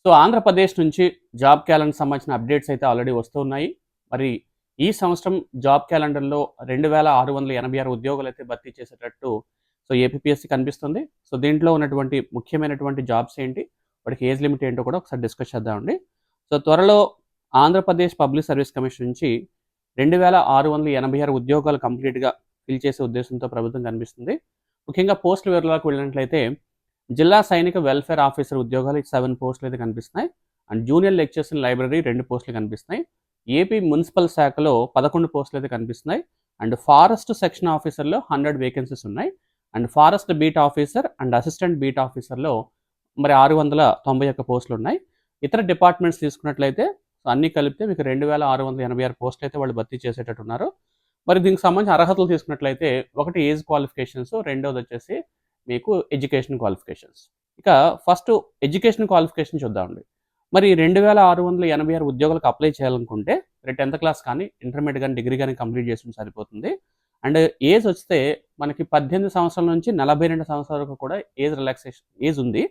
So Andhra Pradesh నుంచి job calendar సంబంధించిన updates అయితే ఆల్రెడీ వస్తున్నాయి. మరి ఈ సంవత్సరం జాబ్ క్యాలెండర్‌లో 2686 ఉద్యోగాలు అయితే భర్తీ చేసేటట్టు ఏపీపీఎస్సీ కనిపిస్తుంది. దీంట్లో ఉన్నటువంటి ముఖ్యమైనటువంటి జాబ్స్ ఏంటి? వాటికి ఏజ్ లిమిట్ ఏంటో కూడా ఒకసారి డిస్కస్ చేద్దామండి. త్వరలో ఆంధ్రప్రదేశ్ పబ్లిక్ సర్వీస్ కమిషన్ నుంచి 2686 ఉద్యోగాలు కంప్లీట్‌గా ఫిల్ చేసే ఉద్దేశంతో ప్రభుత్వం కనిపిస్తుంది. ముఖ్యంగా పోస్టుల వివరాలకు వెళ్ళినట్లయితే జిల్లా సైనిక వెల్ఫేర్ ఆఫీసర్ ఉద్యోగాలు 7 పోస్టులు అయితే కనిపిస్తున్నాయి. And junior lectures in library 2 పోస్టులు కనిపిస్తున్నాయి. ఏపీ మున్సిపల్ శాఖలో 11 పోస్టులు అయితే కనిపిస్తున్నాయి. అండ్ ఫారెస్ట్ సెక్షన్ ఆఫీసర్లో 100 వేకెన్సీస్ ఉన్నాయి. And forest beat officer and assistant beat ఆఫీసర్లో మరి 691 పోస్టులు ఉన్నాయి. ఇతర డిపార్ట్మెంట్స్ తీసుకున్నట్లయితే అన్నీ కలిపితే మీకు 2686 పోస్టులు అయితే వాళ్ళు భర్తీ చేసేటట్టున్నారు. మరి దీనికి సంబంధించిన అర్హతలు తీసుకున్నట్లయితే ఒకటి ఏజ్ క్వాలిఫికేషన్స్, రెండోది వచ్చేసి మీకు ఎడ్యుకేషన్ క్వాలిఫికేషన్స్. ఇక ఫస్ట్ ఎడ్యుకేషన్ క్వాలిఫికేషన్ చూద్దామండి. మరి 2686 ఉద్యోగాలకు అప్లై చేయాలనుకుంటే 10th క్లాస్ కానీ, ఇంటర్మీడియట్ కానీ, డిగ్రీ కానీ కంప్లీట్ చేసి సరిపోతుంది. అండ్ ఏజ్ వస్తే మనకి 18 సంవత్సరాల నుంచి 42 సంవత్సరాల వరకు కూడా ఏజ్ రిలాక్సేషన్ ఏజ్ ఉంది.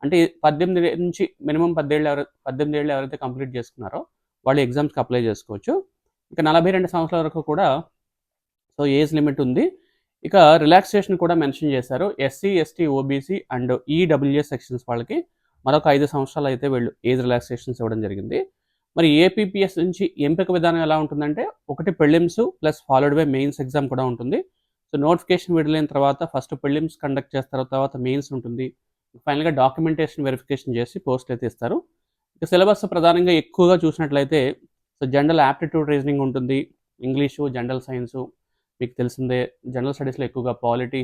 అంటే 18 నుంచి మినిమం 18 ఏళ్ళు ఎవరైతే కంప్లీట్ చేసుకున్నారో వాళ్ళు ఎగ్జామ్స్కి అప్లై చేసుకోవచ్చు. ఇక 42 సంవత్సరాల వరకు కూడా ఏజ్ లిమిట్ ఉంది. ఇక రిలాక్సేషన్ కూడా మెన్షన్ చేశారు. SC, ST, OBC and EWS sections వాళ్ళకి మరొక 5 సంవత్సరాలు అయితే వీళ్ళు ఏజ్ రిలాక్సేషన్స్ ఇవ్వడం జరిగింది. మరి ఏపీపీఎస్ నుంచి ఎంపిక విధానం ఎలా ఉంటుందంటే ఒకటి prelims plus followed by mains exam కూడా ఉంటుంది. నోటిఫికేషన్ విడుదలైన తర్వాత ఫస్ట్ ప్రిలిమ్స్ కండక్ట్ చేస్తారు, తర్వాత మెయిన్స్ ఉంటుంది. ఫైనల్గా డాక్యుమెంటేషన్ వెరిఫికేషన్ చేసి పోస్టులు అయితే ఇస్తారు. ఇక సిలబస్ ప్రధానంగా ఎక్కువగా చూసినట్లయితే జనరల్ యాప్టిట్యూడ్ రీజనింగ్ ఉంటుంది, ఇంగ్లీషు, జనరల్ సైన్సు మీకు తెలిసిందే. జనరల్ స్టడీస్లో ఎక్కువగా పాలిటీ,